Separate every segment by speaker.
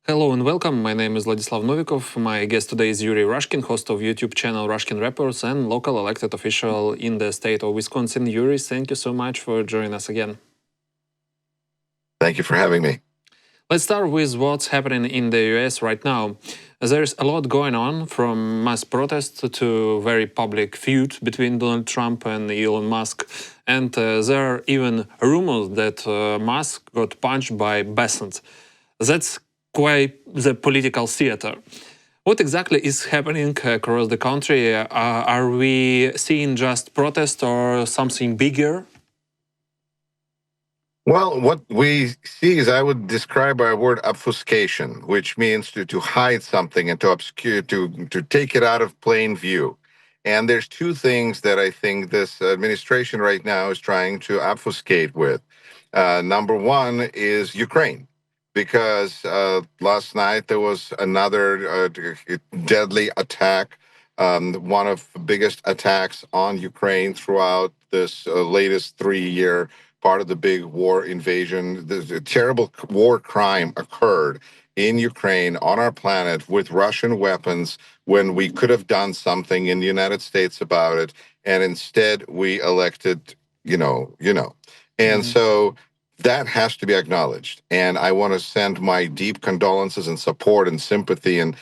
Speaker 1: Hello and welcome. My name is Vladislav Novikov. My guest today is Yuri Rashkin, host of YouTube channel RashkinReports and local elected official in the state of Wisconsin. Yuri, thank you so much for joining us again.
Speaker 2: Thank you for having me.
Speaker 1: Let's start with what's happening in the US right now. There's a lot going on, from mass protests to very public feud between Donald Trump and Elon Musk. And there are even rumors that Musk got punched by Besant. That's quite the political theater. What exactly is happening across the country? Are we seeing just protest or something bigger?
Speaker 2: Well, what we see is I would describe our word obfuscation, which means to hide something and to obscure, to take it out of plain view. And there's two things that I think this administration right now is trying to obfuscate with. Number one is Ukraine, because last night there was another deadly attack, one of the biggest attacks on Ukraine throughout this latest 3 year part of the big war invasion. The terrible war crime occurred in Ukraine on our planet with Russian weapons when we could have done something in the United States about it. And instead we elected, And so that has to be acknowledged. And I want to send my deep condolences and support and sympathy. And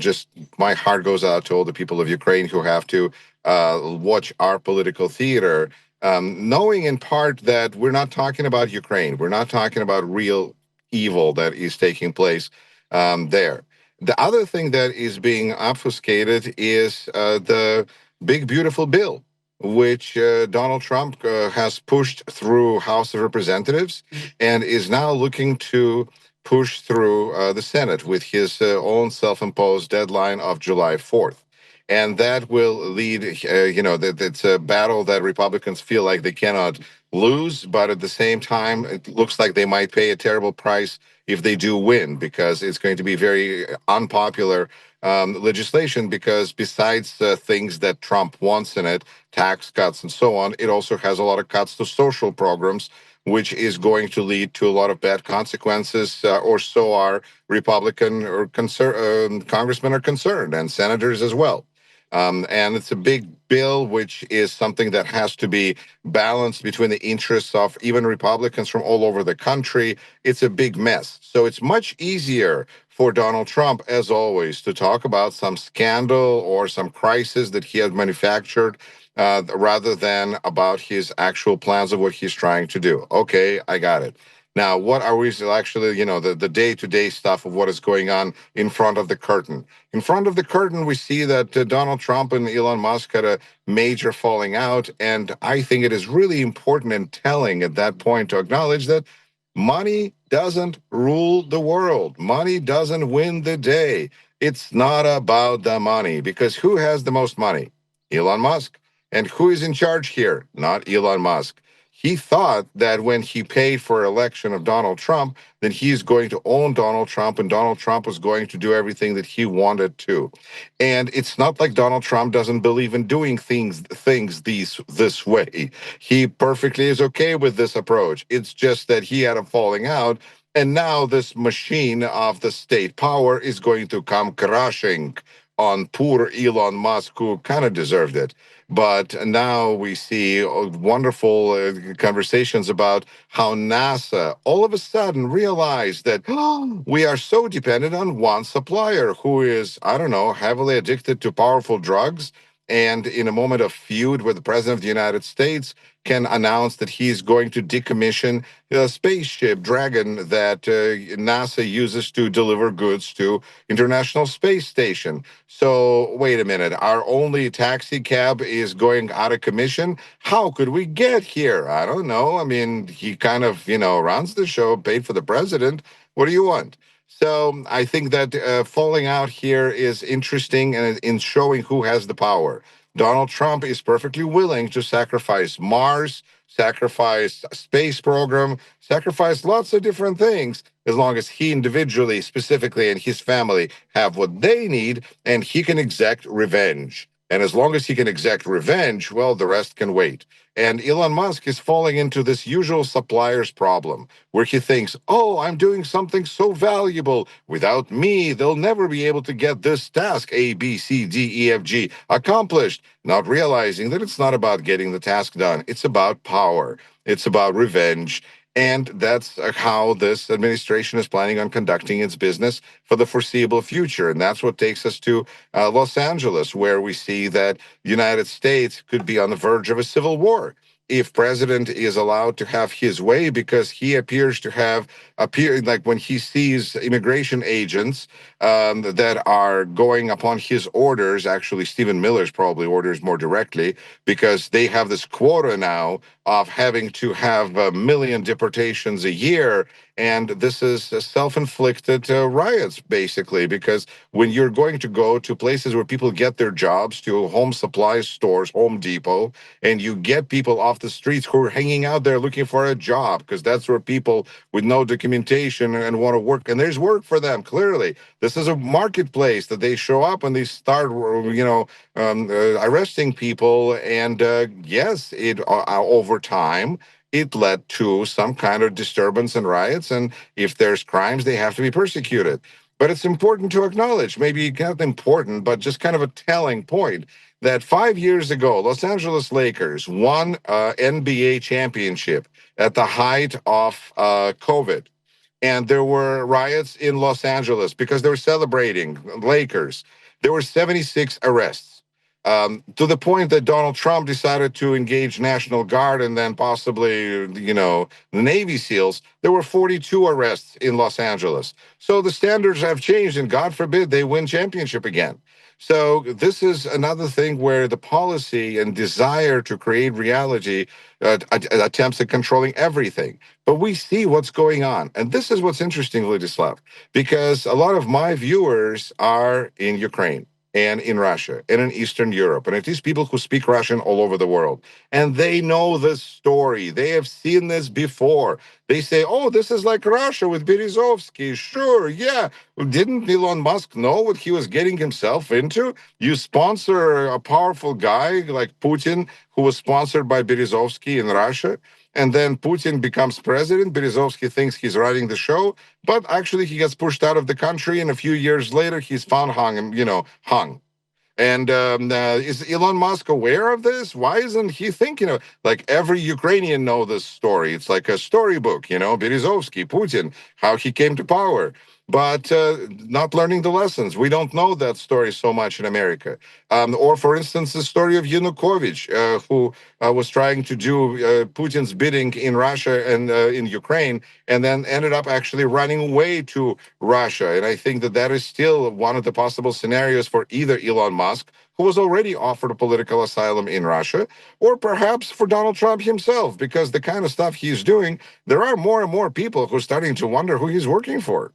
Speaker 2: just my heart goes out to all the people of Ukraine who have to watch our political theater, knowing in part that we're not talking about Ukraine. We're not talking about real evil that is taking place there. The other thing that is being obfuscated is the big, beautiful bill, which Donald Trump has pushed through House of Representatives and is now looking to push through the Senate with his own self-imposed deadline of July 4th. And that will lead, that it's a battle that Republicans feel like they cannot lose, but at the same time, it looks like they might pay a terrible price if they do win, because it's going to be very unpopular legislation, because besides things that Trump wants in it, tax cuts and so on, it also has a lot of cuts to social programs, which is going to lead to a lot of bad consequences, or so our Republican or congressmen are concerned, and senators as well. And it's a big bill, which is something that has to be balanced between the interests of even Republicans from all over the country. It's a big mess. So it's much easier for Donald Trump, as always, to talk about some scandal or some crisis that he had manufactured, rather than about his actual plans of what he's trying to do. Okay, I got it. Now, what are we actually, the day-to-day stuff of what is going on in front of the curtain? In front of the curtain, we see that Donald Trump and Elon Musk had a major falling out. And I think it is really important and telling at that point to acknowledge that money doesn't rule the world. Money doesn't win the day. It's not about the money, because who has the most money? Elon Musk. And who is in charge here? Not Elon Musk. He thought that when he paid for election of Donald Trump, that he's going to own Donald Trump, and Donald Trump was going to do everything that he wanted to. And it's not like Donald Trump doesn't believe in doing things this way. He perfectly is okay with this approach. It's just that he had a falling out, and now this machine of the state power is going to come crashing on poor Elon Musk, who kind of deserved it. But now we see wonderful conversations about how NASA all of a sudden realized that we are so dependent on one supplier who is, I don't know, heavily addicted to powerful drugs. And in a moment of feud with the president of the United States, can announce that he's going to decommission a spaceship Dragon that NASA uses to deliver goods to International Space Station. So wait a minute, our only taxi cab is going out of commission. How could we get here? I don't know. I mean, he kind of, runs the show, paid for the president. What do you want? So I think that falling out here is interesting, and in showing who has the power. Donald Trump is perfectly willing to sacrifice Mars, sacrifice a space program, sacrifice lots of different things, as long as he individually, specifically, and his family have what they need, and he can exact revenge. And as long as he can exact revenge, well, the rest can wait. And Elon Musk is falling into this usual supplier's problem where he thinks, oh, I'm doing something so valuable. Without me, they'll never be able to get this task A, B, C, D, E, F, G accomplished. Not realizing that it's not about getting the task done, it's about power, it's about revenge. And that's how this administration is planning on conducting its business for the foreseeable future. And that's what takes us to Los Angeles, where we see that the United States could be on the verge of a civil war if president is allowed to have his way, because he appears to have appeared like when he sees immigration agents that are going upon his orders. Actually, Stephen Miller's probably orders more directly, because they have this quota now of having to have 1 million deportations a year. And this is self-inflicted riots, basically, because when you're going to go to places where people get their jobs, to home supply stores, Home Depot, and you get people off the streets who are hanging out there looking for a job, because that's where people with no documentation and want to work, and there's work for them, clearly. This is a marketplace that they show up and they start, arresting people. And yes, it over time, it led to some kind of disturbance and riots. And if there's crimes, they have to be persecuted. But it's important to acknowledge, maybe not important, but just kind of a telling point, that 5 years ago, Los Angeles Lakers won NBA championship at the height of COVID. And there were riots in Los Angeles because they were celebrating Lakers. There were 76 arrests, to the point that Donald Trump decided to engage National Guard and then possibly, the Navy SEALs. There were 42 arrests in Los Angeles. So the standards have changed, and God forbid they win championship again. So this is another thing where the policy and desire to create reality attempts at controlling everything. But we see what's going on. And this is what's interesting, Vladislav, because a lot of my viewers are in Ukraine and in Russia and in Eastern Europe. And it is people who speak Russian all over the world. And they know this story. They have seen this before. They say, oh, this is like Russia with Berezovsky. Sure, yeah. Didn't Elon Musk know what he was getting himself into? You sponsor a powerful guy like Putin, who was sponsored by Berezovsky in Russia. And then Putin becomes president. Berezovsky thinks he's running the show, but actually he gets pushed out of the country. And a few years later, he's found hung. And is Elon Musk aware of this? Why isn't he thinking of, like, every Ukrainian know this story? It's like a storybook, Berezovsky, Putin, how he came to power. But not learning the lessons. We don't know that story so much in America. Or, for instance, the story of Yanukovych, who was trying to do Putin's bidding in Russia and in Ukraine, and then ended up actually running away to Russia. And I think that that is still one of the possible scenarios for either Elon Musk, who was already offered a political asylum in Russia, or perhaps for Donald Trump himself, because the kind of stuff he's doing, there are more and more people who are starting to wonder who he's working for.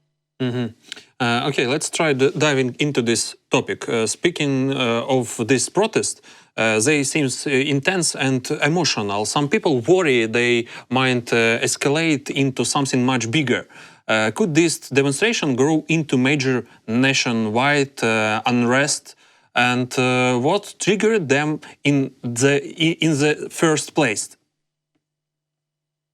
Speaker 1: Okay, let's try diving into this topic. Speaking of this protest, they seem intense and emotional. Some people worry they might escalate into something much bigger. Could this demonstration grow into major nationwide unrest? And what triggered them in the first place?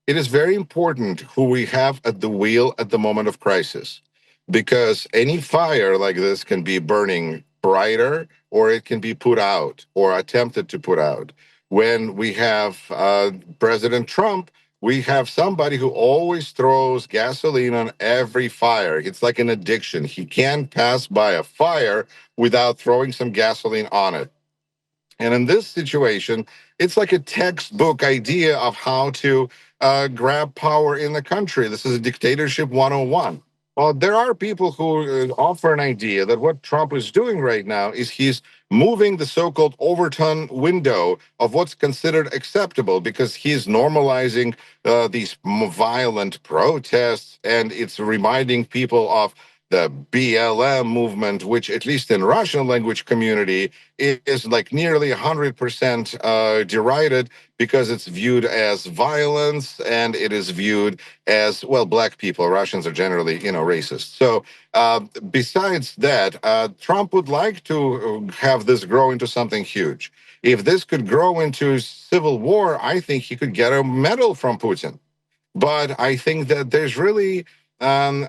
Speaker 2: It is very important who we have at the wheel at the moment of crisis, because any fire like this can be burning brighter, or it can be put out or attempted to put out. When we have President Trump, we have somebody who always throws gasoline on every fire. It's like an addiction. He can't pass by a fire without throwing some gasoline on it. And in this situation, it's like a textbook idea of how to grab power in the country. This is a dictatorship 101. Well, there are people who offer an idea that what Trump is doing right now is he's moving the so-called Overton window of what's considered acceptable, because he's normalizing these violent protests, and it's reminding people of the BLM movement, which at least in Russian language community is like nearly 100% derided because it's viewed as violence and it is viewed as, well, black people. Russians are generally, racist. So besides that, Trump would like to have this grow into something huge. If this could grow into civil war, I think he could get a medal from Putin. But I think that there's really, um,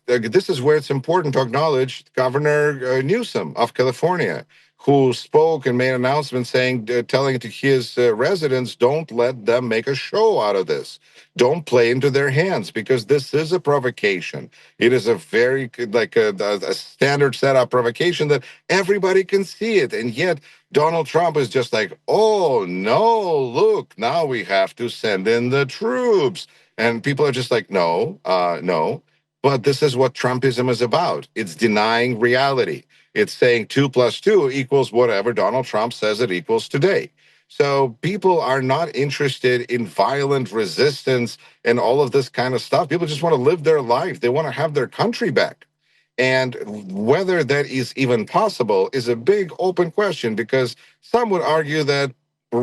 Speaker 2: this is where it's important to acknowledge Governor Newsom of California, who spoke and made announcements saying, telling to his residents, don't let them make a show out of this. Don't play into their hands because this is a provocation. It is a very a standard setup provocation that everybody can see it, and yet Donald Trump is just like, oh no, look, now we have to send in the troops. And people are just like, no, no. But this is what Trumpism is about. It's denying reality. It's saying 2+2 = whatever Donald Trump says it equals today. So people are not interested in violent resistance and all of this kind of stuff. People just want to live their life. They want to have their country back. And whether that is even possible is a big open question, because some would argue that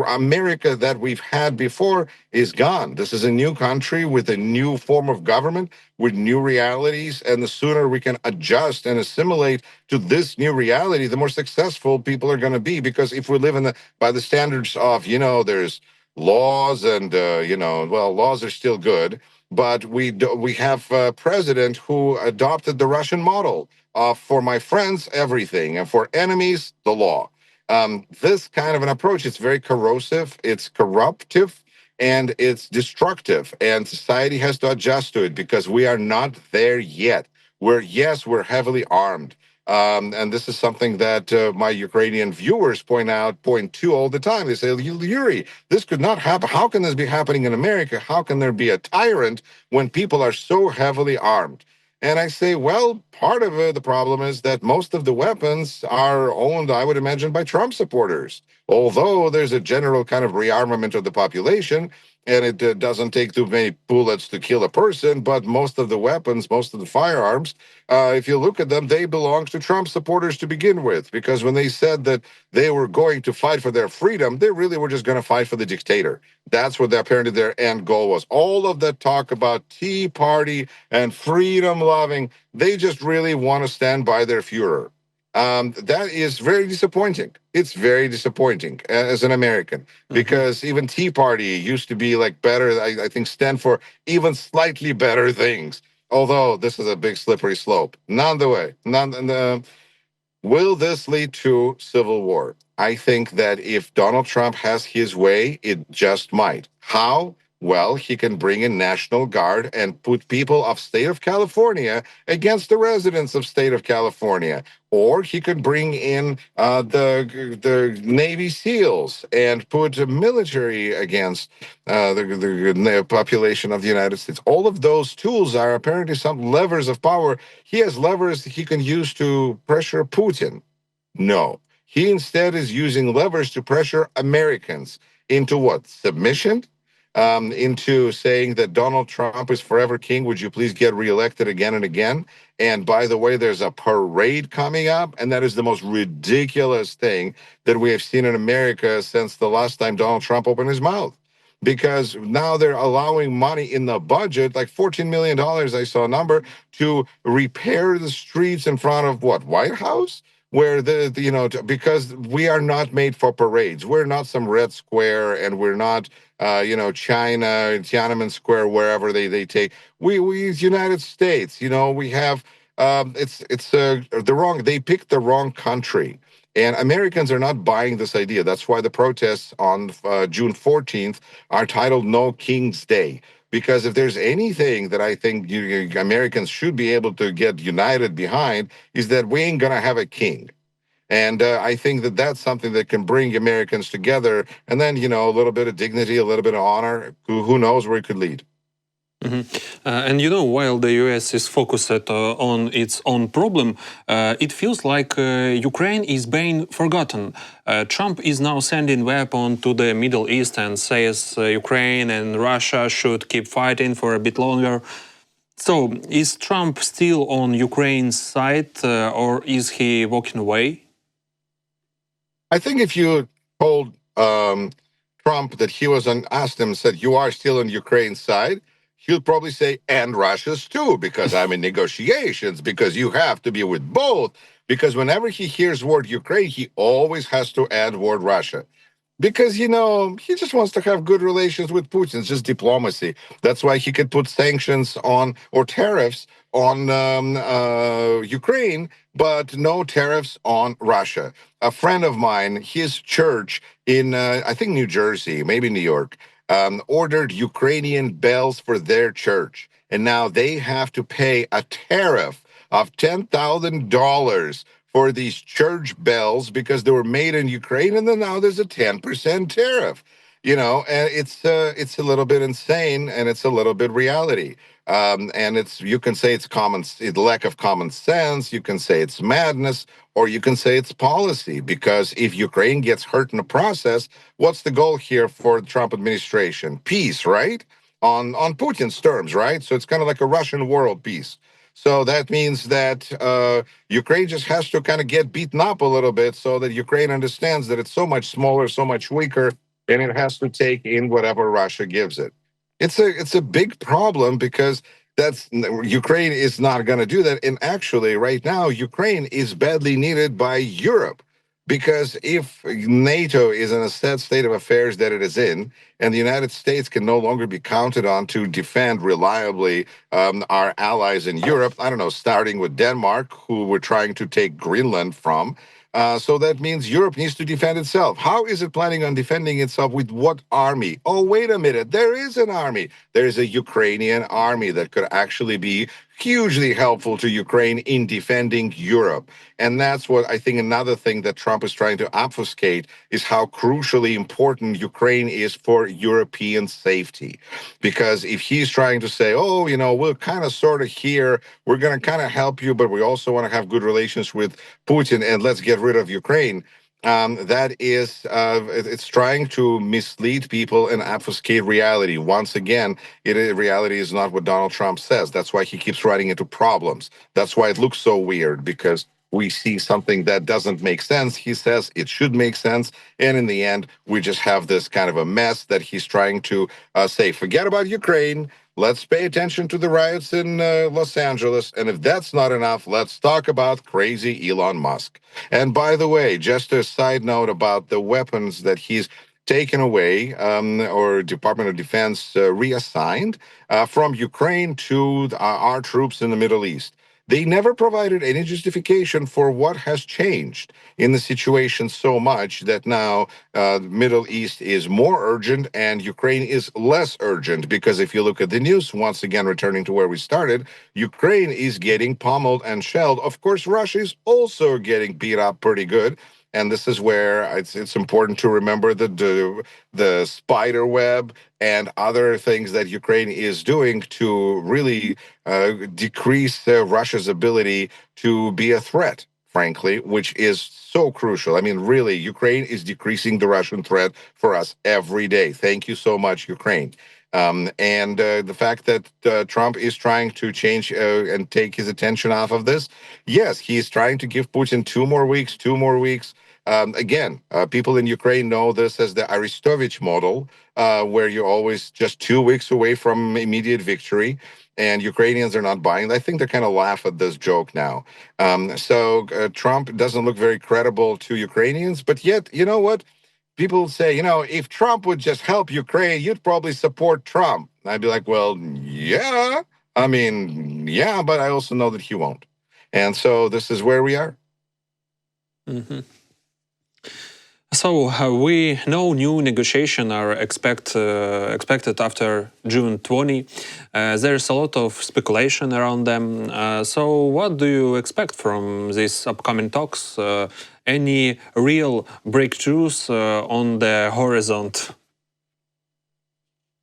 Speaker 2: America that we've had before is gone. This is a new country with a new form of government, with new realities. And the sooner we can adjust and assimilate to this new reality, the more successful people are going to be. Because if we live by the standards of, there's laws and, well, laws are still good, but we have a president who adopted the Russian model of, for my friends, everything, and for enemies, the law. This kind of an approach, it's very corrosive, it's corruptive, and it's destructive. And society has to adjust to it because we are not there yet. We're heavily armed. And this is something that my Ukrainian viewers point to all the time. They say, Yuri, this could not happen. How can this be happening in America? How can there be a tyrant when people are so heavily armed? And I say, well, part of the problem is that most of the weapons are owned, I would imagine, by Trump supporters. Although there's a general kind of rearmament of the population, and it doesn't take too many bullets to kill a person, but most of the weapons, most of the firearms, if you look at them, they belong to Trump supporters to begin with. Because when they said that they were going to fight for their freedom, they really were just going to fight for the dictator. That's what apparently their end goal was. All of that talk about Tea Party and freedom loving, they just really want to stand by their Fuhrer. That is very disappointing. It's very disappointing as an American, because even Tea Party used to be like better, I think stand for even slightly better things. Although this is a big slippery slope. Will this lead to civil war? I think that if Donald Trump has his way, it just might. How? Well, he can bring in National Guard and put people of state of California against the residents of state of California. Or he could bring in the Navy SEALs and put a military against the population of the United States. All of those tools are apparently some levers of power. He has levers he can use to pressure Putin. No, he instead is using levers to pressure Americans into what? Submission? Into saying that Donald Trump is forever king. Would you please get reelected again and again? And by the way, there's a parade coming up, and that is the most ridiculous thing that we have seen in America since the last time Donald Trump opened his mouth. Because now they're allowing money in the budget, like $14 million, I saw a number, to repair the streets in front of what, White House? Where because we are not made for parades. We're not some Red Square, and we're not China, Tiananmen Square, wherever they take. We United States, we have it's the wrong. They picked the wrong country, and Americans are not buying this idea. That's why the protests on June 14th are titled "No King's Day." Because if there's anything that I think Americans should be able to get united behind, is that we ain't gonna have a king. And I think that that's something that can bring Americans together. And then, a little bit of dignity, a little bit of honor. Who knows where it could lead.
Speaker 1: And while the US is focused on its own problem, it feels like Ukraine is being forgotten. Trump is now sending weapons to the Middle East and says Ukraine and Russia should keep fighting for a bit longer. So, is Trump still on Ukraine's side, or is he walking away?
Speaker 2: I think if you told Trump that he was on, asked him, said, "You are still on Ukraine's side," he'll probably say, "And Russia's too, because I'm in negotiations, because you have to be with both." Because whenever he hears word Ukraine, he always has to add word Russia. Because, he just wants to have good relations with Putin. It's just diplomacy. That's why he could put sanctions on or tariffs on Ukraine, but no tariffs on Russia. A friend of mine, his church in, I think, New Jersey, maybe New York, ordered Ukrainian bells for their church. And now they have to pay a tariff of $10,000 for these church bells because they were made in Ukraine, and then now there's a 10% tariff. And it's a little bit insane, and it's a little bit reality. And you can say it's lack of common sense. You can say it's madness, or you can say it's policy. Because if Ukraine gets hurt in the process, what's the goal here for the Trump administration? Peace, right? On Putin's terms, right? So it's kind of like a Russian world peace. So that means that Ukraine just has to kind of get beaten up a little bit so that Ukraine understands that it's so much smaller, so much weaker, and it has to take in whatever Russia gives it. It's a big problem because that's Ukraine is not going to do that. And actually, right now, Ukraine is badly needed by Europe. Because if NATO is in a sad state of affairs that it is in, and the United States can no longer be counted on to defend reliably our allies in Europe, I don't know, starting with Denmark, who we're trying to take Greenland from. So that means Europe needs to defend itself. How is it planning on defending itself? With what army? Oh, wait a minute. There is an army. There is a Ukrainian army that could actually be hugely helpful to Ukraine in defending Europe. And that's what I think another thing that Trump is trying to obfuscate is how crucially important Ukraine is for European safety. Because if he's trying to say, oh, we're kind of sort of here, we're going to kind of help you, but we also want to have good relations with Putin, and let's get rid of Ukraine. That is, it's trying to mislead people and obfuscate reality. Once again, reality is not what Donald Trump says. That's why he keeps running into problems. That's why it looks so weird, because we see something that doesn't make sense. He says it should make sense. And in the end, we just have this kind of a mess that he's trying to say, forget about Ukraine. Let's pay attention to the riots in Los Angeles. And if that's not enough, let's talk about crazy Elon Musk. And by the way, just a side note about the weapons that he's taken away, or Department of Defense reassigned from Ukraine to our troops in the Middle East. They never provided any justification for what has changed in the situation so much that now Middle East is more urgent and Ukraine is less urgent. Because if you look at the news, once again, returning to where we started, Ukraine is getting pummeled and shelled. Of course, Russia is also getting beat up pretty good. And this is where it's important to remember the spider web and other things that Ukraine is doing to really decrease Russia's ability to be a threat, frankly, which is so crucial. I mean, really, Ukraine is decreasing the Russian threat for us every day. Thank you so much, Ukraine. And the fact that Trump is trying to change and take his attention off of this, yes, he's trying to give Putin 2 more weeks, 2 more weeks. Again, people in Ukraine know this as the Arestovich model, where you're always just 2 weeks away from immediate victory, and Ukrainians are not buying. I think they kind of laugh at this joke now. So Trump doesn't look very credible to Ukrainians, but yet, you know what? People say, if Trump would just help Ukraine, you'd probably support Trump. And I'd be like, well, yeah. I mean, yeah, but I also know that he won't. And so this is where we are.
Speaker 1: Mm-hmm. So we know new negotiations are expected after June 20. There's a lot of speculation around them. So what do you expect from these upcoming talks? Any real breakthroughs on the horizon?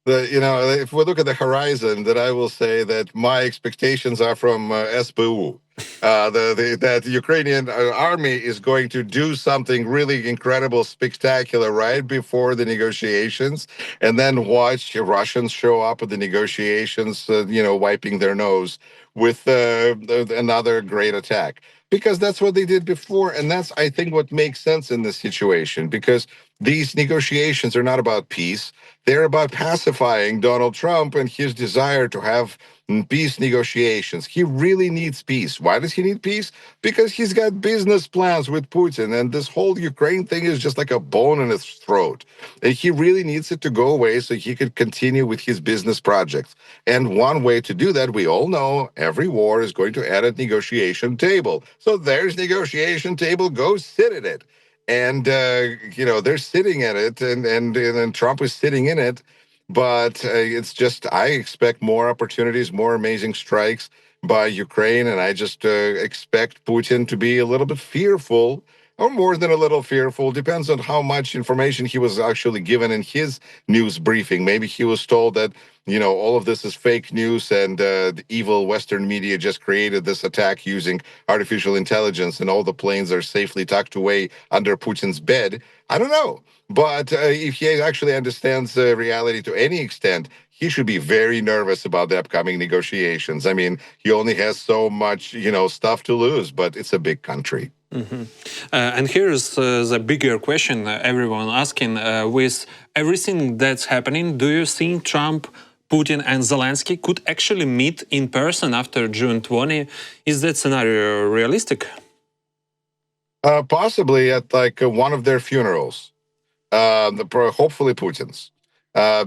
Speaker 2: if we look at the horizon, that I will say that my expectations are from SBU. That the Ukrainian army is going to do something really incredible, spectacular right before the negotiations, and then watch Russians show up at the negotiations, wiping their nose with another great attack. Because that's what they did before, and that's, I think, what makes sense in this situation. Because these negotiations are not about peace; they're about pacifying Donald Trump and his desire to have peace negotiations. He really needs peace. Why does he need peace? Because he's got business plans with Putin, and this whole Ukraine thing is just like a bone in his throat. And he really needs it to go away so he could continue with his business projects. And one way to do that, we all know, every war is going to add a negotiation table. So there's negotiation table, go sit at it. And they're sitting at it, and Trump is sitting in it. But it's just, I expect more opportunities, more amazing strikes by Ukraine, and I just expect Putin to be a little bit fearful, or more than a little fearful. Depends on how much information he was actually given in his news briefing. Maybe he was told that, all of this is fake news, and the evil Western media just created this attack using artificial intelligence, and all the planes are safely tucked away under Putin's bed. I don't know. But if he actually understands reality to any extent, he should be very nervous about the upcoming negotiations. I mean, he only has so much, stuff to lose, but it's a big country.
Speaker 1: And here's the bigger question everyone asking. With everything that's happening, do you think Trump, Putin and Zelensky could actually meet in person after June 20? Is that scenario realistic?
Speaker 2: Possibly at like one of their funerals. Hopefully Putin's,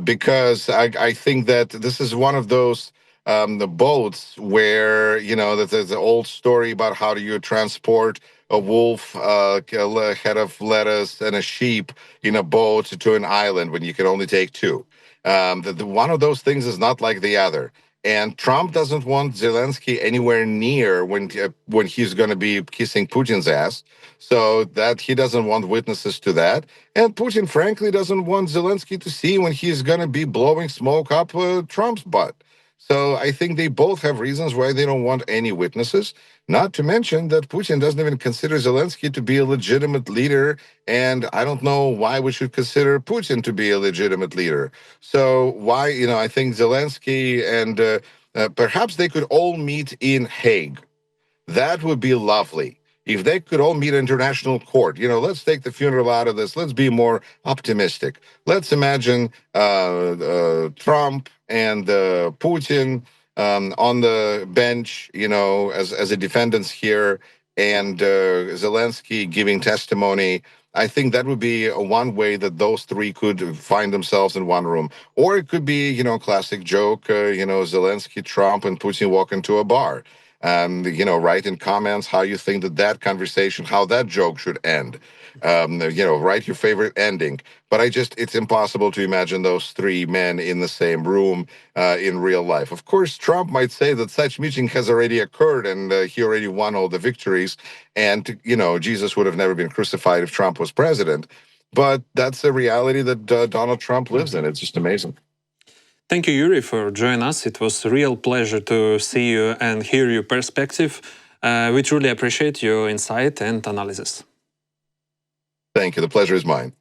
Speaker 2: because I think that this is one of those the boats where that there's an old story about how do you transport a wolf, a head of lettuce, and a sheep in a boat to an island when you can only take two. One of those things is not like the other. And Trump doesn't want Zelensky anywhere near when he's going to be kissing Putin's ass, so that he doesn't want witnesses to that. And Putin, frankly, doesn't want Zelensky to see when he's going to be blowing smoke up Trump's butt. So I think they both have reasons why they don't want any witnesses. Not to mention that Putin doesn't even consider Zelensky to be a legitimate leader, and I don't know why we should consider Putin to be a legitimate leader. So why, I think Zelensky and perhaps they could all meet in Hague. That would be lovely. If they could all meet international court, let's take the funeral out of this. Let's be more optimistic. Let's imagine Trump and Putin on the bench, as a defendants here, and Zelensky giving testimony. I think that would be one way that those three could find themselves in one room. Or it could be, classic joke, Zelensky, Trump, and Putin walk into a bar. And write in comments how you think that conversation, how that joke should end. Write your favorite ending. But it's impossible to imagine those three men in the same room in real life. Of course, Trump might say that such meeting has already occurred and he already won all the victories. And, Jesus would have never been crucified if Trump was president. But that's a reality that Donald Trump lives in. It's just amazing.
Speaker 1: Thank you, Yuri, for joining us. It was a real pleasure to see you and hear your perspective. We truly appreciate your insight and analysis.
Speaker 2: Thank you. The pleasure is mine.